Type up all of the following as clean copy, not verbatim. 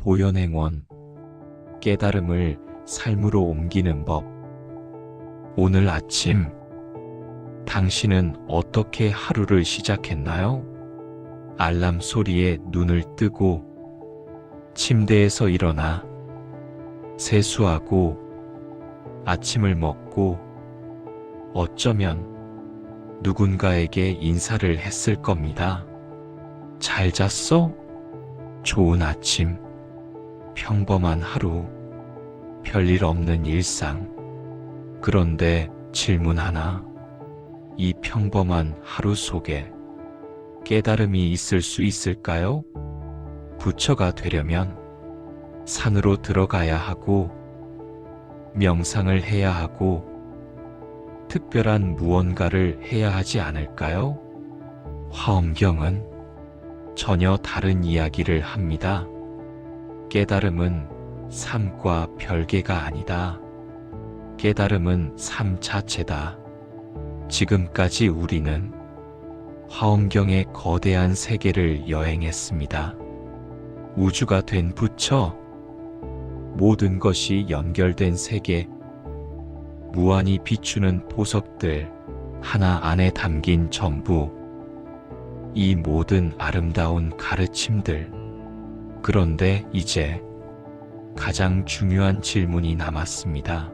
보현행원, 깨달음을 삶으로 옮기는 법. 오늘 아침, 당신은 어떻게 하루를 시작했나요? 알람 소리에 눈을 뜨고, 침대에서 일어나, 세수하고, 아침을 먹고, 어쩌면 누군가에게 인사를 했을 겁니다. 잘 잤어? 좋은 아침. 평범한 하루. 별일 없는 일상. 그런데 질문 하나. 이 평범한 하루 속에 깨달음이 있을 수 있을까요? 부처가 되려면 산으로 들어가야 하고, 명상을 해야 하고, 특별한 무언가를 해야 하지 않을까요? 화엄경은 전혀 다른 이야기를 합니다. 깨달음은 삶과 별개가 아니다. 깨달음은 삶 자체다. 지금까지 우리는 화엄경의 거대한 세계를 여행했습니다. 우주가 된 부처, 모든 것이 연결된 세계, 무한히 비추는 보석들 하나 안에 담긴 전부, 이 모든 아름다운 가르침들. 그런데 이제 가장 중요한 질문이 남았습니다.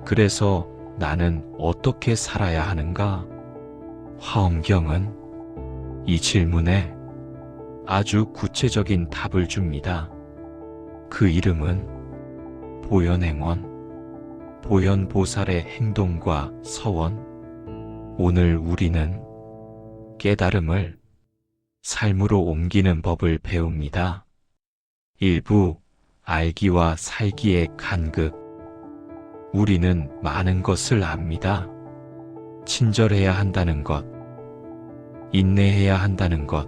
그래서 나는 어떻게 살아야 하는가? 화엄경은 이 질문에 아주 구체적인 답을 줍니다. 그 이름은 보현행원, 보현보살의 행동과 서원. 오늘 우리는 깨달음을 삶으로 옮기는 법을 배웁니다. 1부, 알기와 살기의 간극. 우리는 많은 것을 압니다. 친절해야 한다는 것, 인내해야 한다는 것,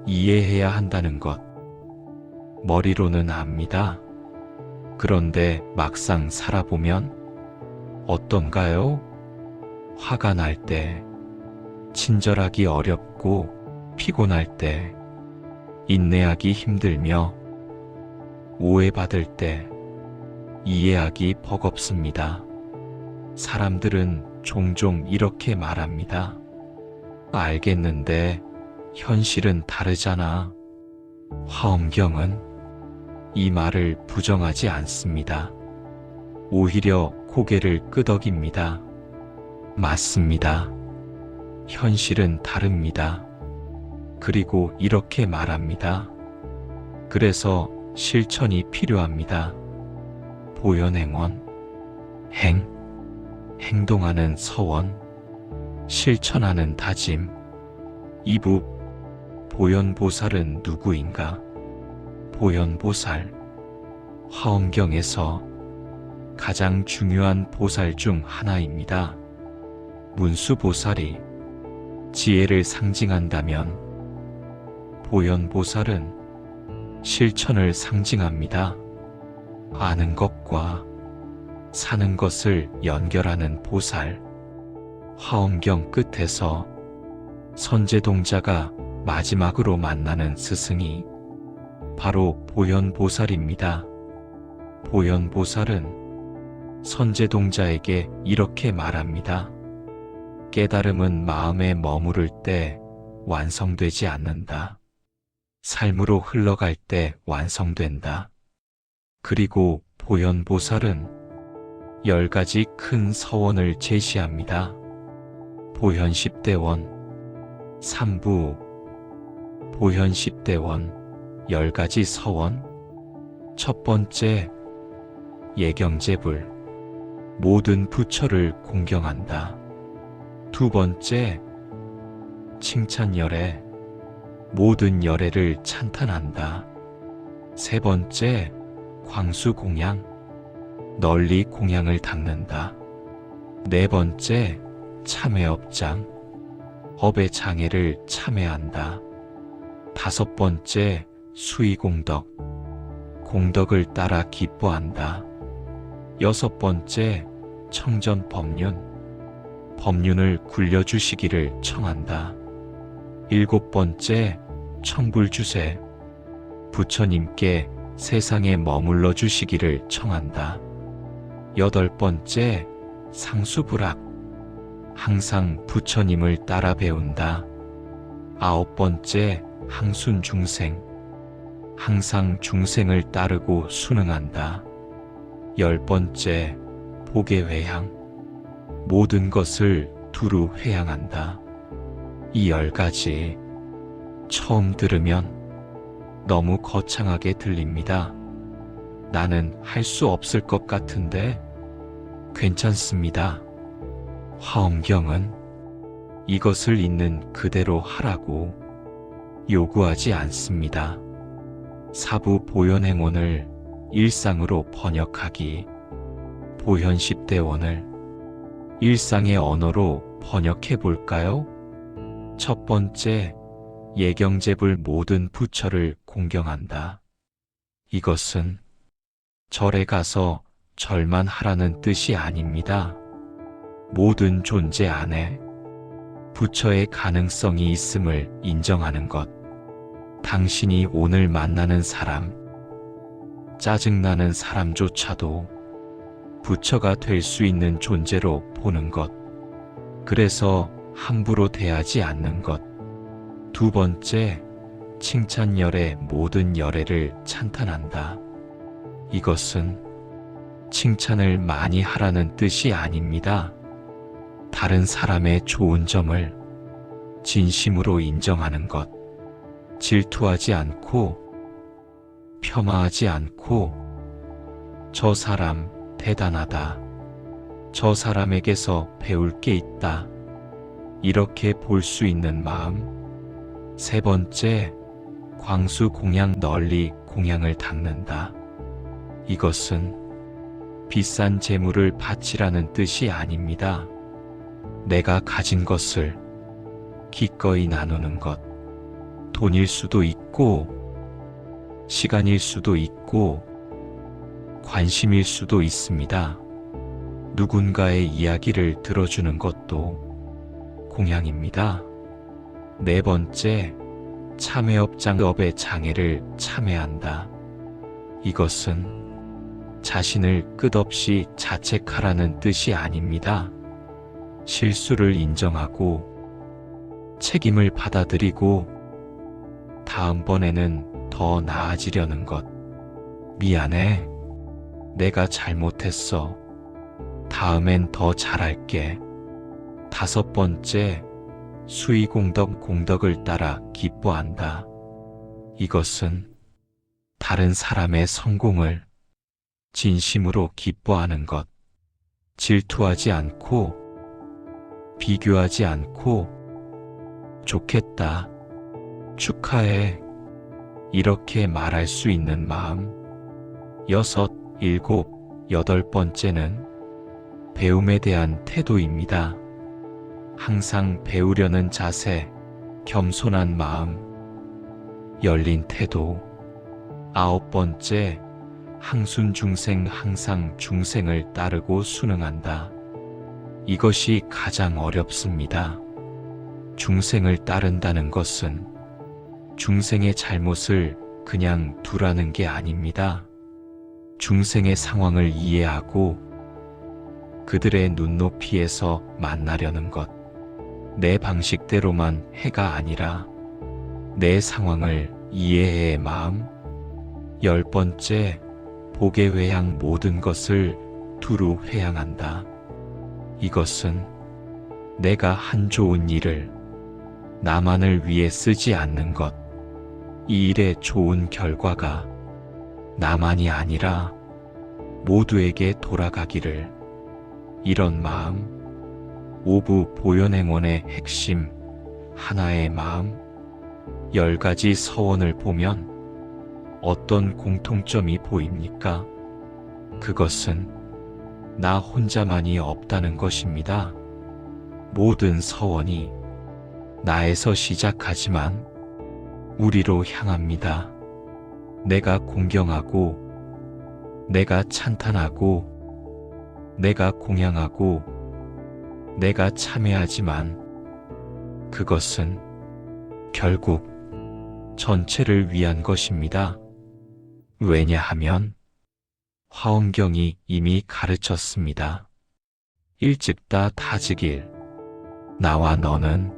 이해해야 한다는 것, 머리로는 압니다. 그런데 막상 살아보면 어떤가요? 화가 날 때, 친절하기 어렵고 피곤할 때, 인내하기 힘들며 오해받을 때, 이해하기 버겁습니다. 사람들은 종종 이렇게 말합니다. 알겠는데 현실은 다르잖아. 화엄경은 이 말을 부정하지 않습니다. 오히려 고개를 끄덕입니다. 맞습니다. 현실은 다릅니다. 그리고 이렇게 말합니다. 그래서 실천이 필요합니다. 보현행원, 행동하는 서원, 실천하는 다짐. 2부, 보현보살은 누구인가? 보현보살, 화엄경에서 가장 중요한 보살 중 하나입니다. 문수보살이 지혜를 상징한다면 보현보살은 실천을 상징합니다. 아는 것과 사는 것을 연결하는 보살. 화엄경 끝에서 선제동자가 마지막으로 만나는 스승이 바로 보현보살입니다. 보현보살은 선제동자에게 이렇게 말합니다. 깨달음은 마음에 머무를 때 완성되지 않는다. 삶으로 흘러갈 때 완성된다. 그리고 보현보살은 10가지 큰 서원을 제시합니다. 보현 10대원, 3부, 보현 10대원, 10가지 서원. 첫 번째, 예경제불, 모든 부처를 공경한다. 두 번째, 칭찬열애, 모든 열애를 찬탄한다. 세 번째, 광수공양, 널리 공양을 닦는다. 네 번째, 참회업장, 업의 장애를 참회한다. 다섯 번째, 수의공덕, 공덕을 따라 기뻐한다. 여섯 번째, 청전법륜, 법륜을 굴려주시기를 청한다. 일곱 번째, 청불주세, 부처님께 세상에 머물러 주시기를 청한다. 8번째, 상수불학. 항상 부처님을 따라 배운다. 9번째, 항순중생. 항상 중생을 따르고 순응한다. 10번째, 보계회향. 모든 것을 두루 회향한다. 이 10가지 처음 들으면 너무 거창하게 들립니다. 나는 할 수 없을 것 같은데 괜찮습니다. 화엄경은 이것을 있는 그대로 하라고 요구하지 않습니다. 사부 보현행원을 일상으로 번역하기, 보현십대원을 일상의 언어로 번역해 볼까요? 첫 번째, 예경제불 모든 부처를 공경한다. 이것은 절에 가서 절만 하라는 뜻이 아닙니다. 모든 존재 안에 부처의 가능성이 있음을 인정하는 것. 당신이 오늘 만나는 사람, 짜증나는 사람조차도 부처가 될 수 있는 존재로 보는 것. 그래서 함부로 대하지 않는 것. 두 번째, 칭찬열애 모든 열애를 찬탄한다. 이것은 칭찬을 많이 하라는 뜻이 아닙니다. 다른 사람의 좋은 점을 진심으로 인정하는 것. 질투하지 않고 폄하하지 않고 저 사람 대단하다. 저 사람에게서 배울 게 있다. 이렇게 볼 수 있는 마음. 세 번째, 광수 공양 널리 공양을 닦는다. 이것은 비싼 재물을 바치라는 뜻이 아닙니다. 내가 가진 것을 기꺼이 나누는 것. 돈일 수도 있고, 시간일 수도 있고, 관심일 수도 있습니다. 누군가의 이야기를 들어주는 것도 공양입니다. 네 번째, 참회업장업의 장애를 참회한다. 이것은 자신을 끝없이 자책하라는 뜻이 아닙니다. 실수를 인정하고 책임을 받아들이고 다음번에는 더 나아지려는 것. 미안해. 내가 잘못했어. 다음엔 더 잘할게. 다섯 번째, 수의공덕 공덕을 따라 기뻐한다. 이것은 다른 사람의 성공을 진심으로 기뻐하는 것. 질투하지 않고 비교하지 않고 좋겠다. 축하해. 이렇게 말할 수 있는 마음. 여섯, 일곱, 여덟 번째는 배움에 대한 태도입니다. 항상 배우려는 자세, 겸손한 마음, 열린 태도. 아홉 번째, 항순중생 항상 중생을 따르고 순응한다. 이것이 가장 어렵습니다. 중생을 따른다는 것은 중생의 잘못을 그냥 두라는 게 아닙니다. 중생의 상황을 이해하고 그들의 눈높이에서 만나려는 것. 내 방식대로만 해가 아니라 내 상황을 이해해의 마음. 열 번째, 보계회향 모든 것을 두루 회향한다. 이것은 내가 한 좋은 일을 나만을 위해 쓰지 않는 것. 이 일의 좋은 결과가 나만이 아니라 모두에게 돌아가기를. 이런 마음. 오부 보현행원의 핵심, 하나의 마음. 10가지 서원을 보면 어떤 공통점이 보입니까? 그것은 나 혼자만이 없다는 것입니다. 모든 서원이 나에서 시작하지만 우리로 향합니다. 내가 공경하고, 내가 찬탄하고, 내가 공양하고, 내가 참회하지만 그것은 결국 전체를 위한 것입니다. 왜냐하면 화엄경이 이미 가르쳤습니다. 일즉다 다즉일. 나와 너는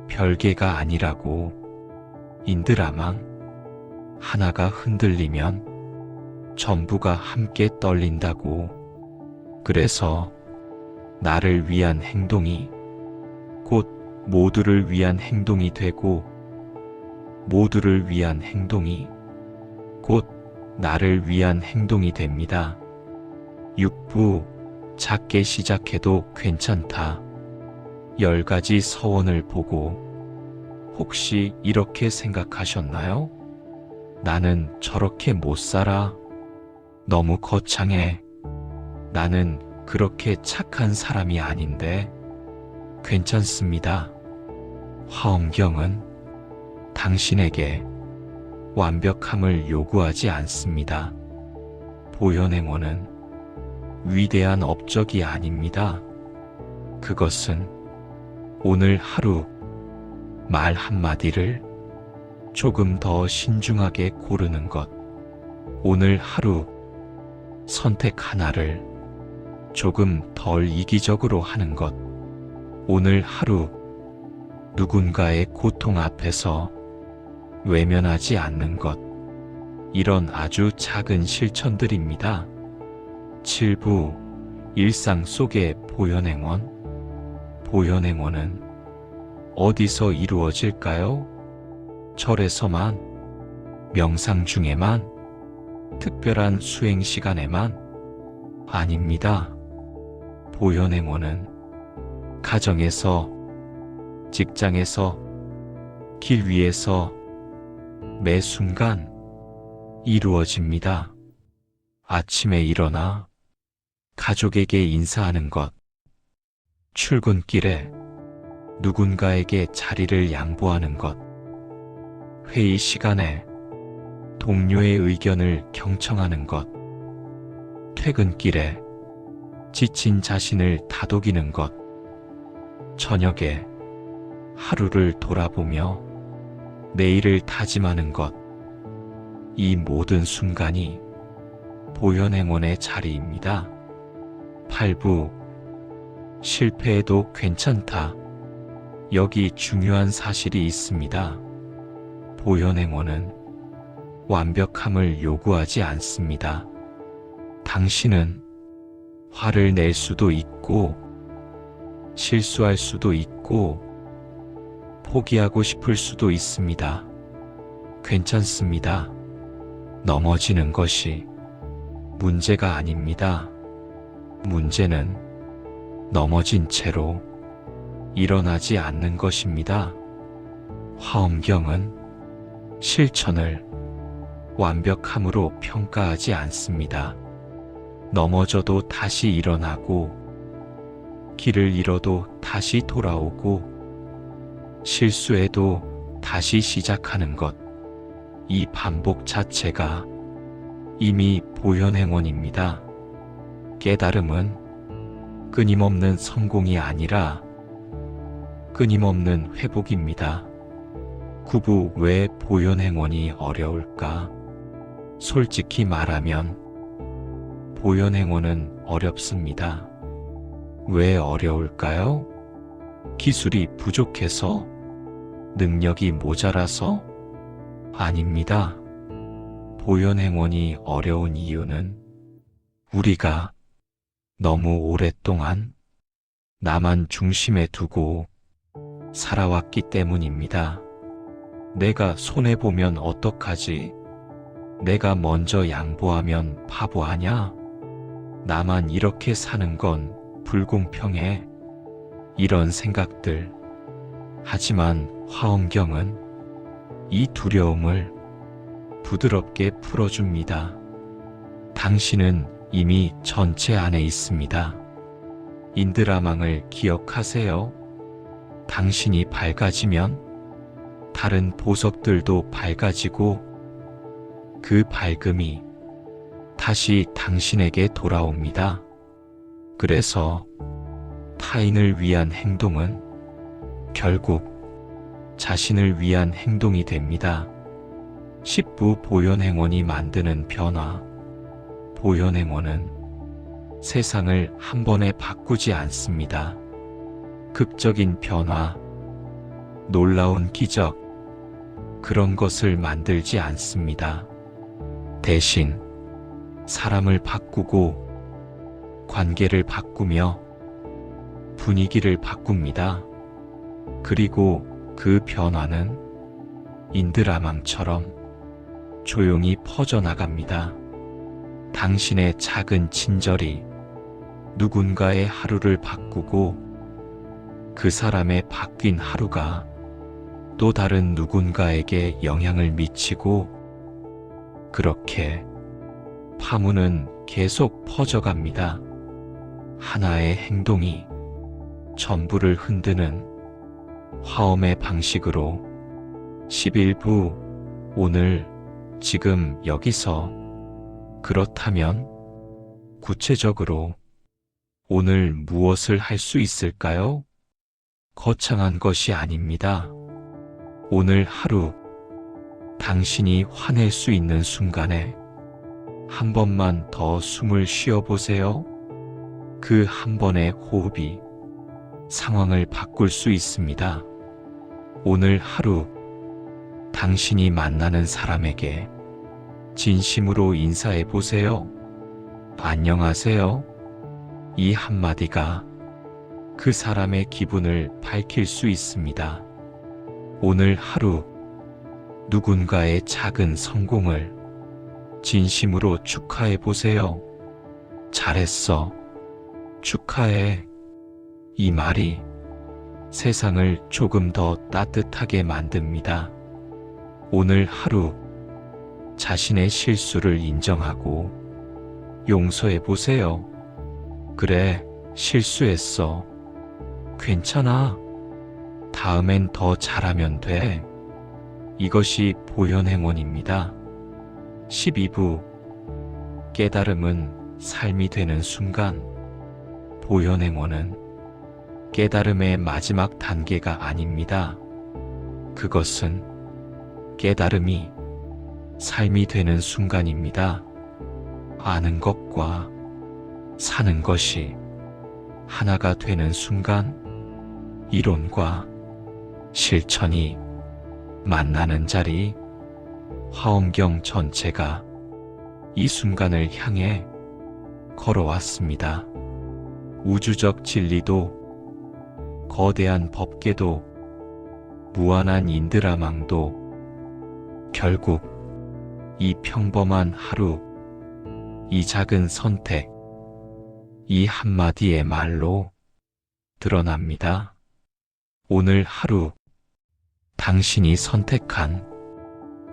별개가 아니라고. 인드라망. 하나가 흔들리면 전부가 함께 떨린다고. 그래서 나를 위한 행동이 곧 모두를 위한 행동이 되고, 모두를 위한 행동이 곧 나를 위한 행동이 됩니다. 6부. 작게 시작해도 괜찮다. 10가지 서원을 보고 혹시 이렇게 생각하셨나요? 나는 저렇게 못 살아. 너무 거창해. 나는 그렇게 착한 사람이 아닌데. 괜찮습니다. 화엄경은 당신에게 완벽함을 요구하지 않습니다. 보현행원은 위대한 업적이 아닙니다. 그것은 오늘 하루 말 한마디를 조금 더 신중하게 고르는 것, 오늘 하루 선택 하나를 조금 덜 이기적으로 하는 것, 오늘 하루 누군가의 고통 앞에서 외면하지 않는 것, 이런 아주 작은 실천들입니다. 7부. 일상 속의 보현행원. 보현행원은 어디서 이루어질까요? 절에서만? 명상 중에만? 특별한 수행 시간에만? 아닙니다. 보현행원은 가정에서, 직장에서, 길 위에서 매 순간 이루어집니다. 아침에 일어나 가족에게 인사하는 것, 출근길에 누군가에게 자리를 양보하는 것, 회의 시간에 동료의 의견을 경청하는 것, 퇴근길에 지친 자신을 다독이는 것, 저녁에 하루를 돌아보며 내일을 다짐하는 것, 이 모든 순간이 보현행원의 자리입니다. 8부. 실패해도 괜찮다. 여기 중요한 사실이 있습니다. 보현행원은 완벽함을 요구하지 않습니다. 당신은 화를 낼 수도 있고, 실수할 수도 있고, 포기하고 싶을 수도 있습니다. 괜찮습니다. 넘어지는 것이 문제가 아닙니다. 문제는 넘어진 채로 일어나지 않는 것입니다. 화엄경은 실천을 완벽함으로 평가하지 않습니다. 넘어져도 다시 일어나고, 길을 잃어도 다시 돌아오고, 실수해도 다시 시작하는 것, 이 반복 자체가 이미 보현행원입니다. 깨달음은 끊임없는 성공이 아니라 끊임없는 회복입니다. 9부. 왜 보현행원이 어려울까? 솔직히 말하면 보현행원은 어렵습니다. 왜 어려울까요? 기술이 부족해서? 능력이 모자라서? 아닙니다. 보현행원이 어려운 이유는 우리가 너무 오랫동안 나만 중심에 두고 살아왔기 때문입니다. 내가 손해보면 어떡하지? 내가 먼저 양보하면 바보 아냐? 나만 이렇게 사는 건 불공평해. 이런 생각들. 하지만 화엄경은 이 두려움을 부드럽게 풀어줍니다. 당신은 이미 전체 안에 있습니다. 인드라망을 기억하세요. 당신이 밝아지면 다른 보석들도 밝아지고, 그 밝음이 다시 당신에게 돌아옵니다. 그래서 타인을 위한 행동은 결국 자신을 위한 행동이 됩니다. 10부 보현행원이 만드는 변화. 보현행원은 세상을 한 번에 바꾸지 않습니다. 극적인 변화, 놀라운 기적, 그런 것을 만들지 않습니다. 대신 사람을 바꾸고 관계를 바꾸며 분위기를 바꿉니다. 그리고 그 변화는 인드라망처럼 조용히 퍼져나갑니다. 당신의 작은 친절이 누군가의 하루를 바꾸고 그 사람의 바뀐 하루가 또 다른 누군가에게 영향을 미치고 그렇게 파문은 계속 퍼져갑니다. 하나의 행동이 전부를 흔드는 화엄의 방식으로 11부 오늘 지금 여기서 그렇다면 구체적으로 오늘 무엇을 할 수 있을까요? 거창한 것이 아닙니다. 오늘 하루 당신이 화낼 수 있는 순간에 한 번만 더 숨을 쉬어보세요. 그 한 번의 호흡이 상황을 바꿀 수 있습니다. 오늘 하루 당신이 만나는 사람에게 진심으로 인사해 보세요. 안녕하세요. 이 한마디가 그 사람의 기분을 밝힐 수 있습니다. 오늘 하루 누군가의 작은 성공을 진심으로 축하해 보세요. 잘했어. 축하해. 이 말이 세상을 조금 더 따뜻하게 만듭니다. 오늘 하루 자신의 실수를 인정하고 용서해 보세요. 그래, 실수했어. 괜찮아. 다음엔 더 잘하면 돼. 이것이 보현행원입니다. 12부 깨달음은 삶이 되는 순간. 보현행원은 깨달음의 마지막 단계가 아닙니다. 그것은 깨달음이 삶이 되는 순간입니다. 아는 것과 사는 것이 하나가 되는 순간, 이론과 실천이 만나는 자리, 화엄경 전체가 이 순간을 향해 걸어왔습니다. 우주적 진리도, 거대한 법계도, 무한한 인드라망도 결국 이 평범한 하루, 이 작은 선택, 이 한마디의 말로 드러납니다. 오늘 하루 당신이 선택한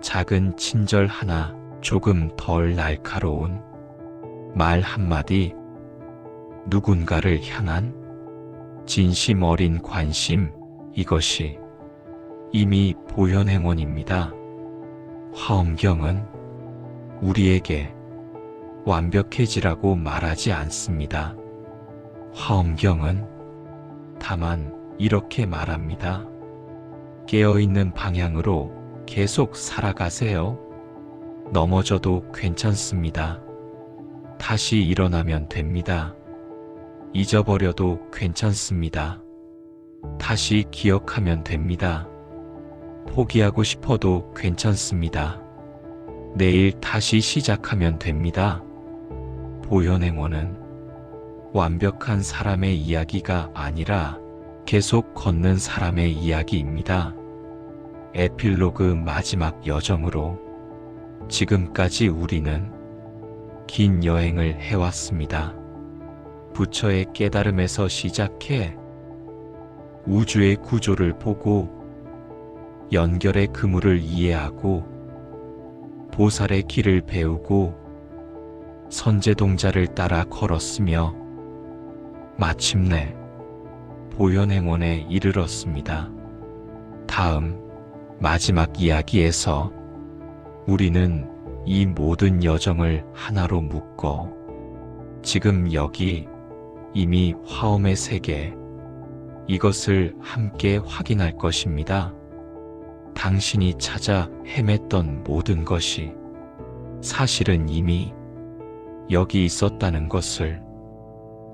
작은 친절 하나, 조금 덜 날카로운 말 한마디, 누군가를 향한 진심 어린 관심, 이것이 이미 보현행원입니다. 화엄경은 우리에게 완벽해지라고 말하지 않습니다. 화엄경은 다만 이렇게 말합니다. 깨어있는 방향으로 계속 살아가세요. 넘어져도 괜찮습니다. 다시 일어나면 됩니다. 잊어버려도 괜찮습니다. 다시 기억하면 됩니다. 포기하고 싶어도 괜찮습니다. 내일 다시 시작하면 됩니다. 보현행원은 완벽한 사람의 이야기가 아니라 계속 걷는 사람의 이야기입니다. 에필로그 마지막 여정으로 지금까지 우리는 긴 여행을 해왔습니다. 부처의 깨달음에서 시작해 우주의 구조를 보고 연결의 그물을 이해하고 보살의 길을 배우고 선제동자를 따라 걸었으며 마침내 보현행원에 이르렀습니다. 다음 마지막 이야기에서 우리는 이 모든 여정을 하나로 묶어 지금 여기 이미 화엄의 세계, 이것을 함께 확인할 것입니다. 당신이 찾아 헤맸던 모든 것이 사실은 이미 여기 있었다는 것을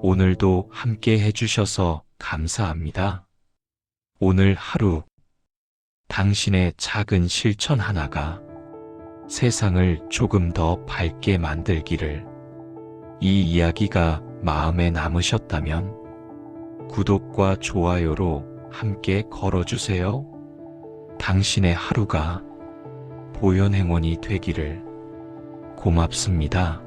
오늘도 함께 해주셔서 감사합니다. 오늘 하루 당신의 작은 실천 하나가 세상을 조금 더 밝게 만들기를. 이 이야기가 마음에 남으셨다면 구독과 좋아요로 함께 걸어주세요. 당신의 하루가 보현행원이 되기를. 고맙습니다.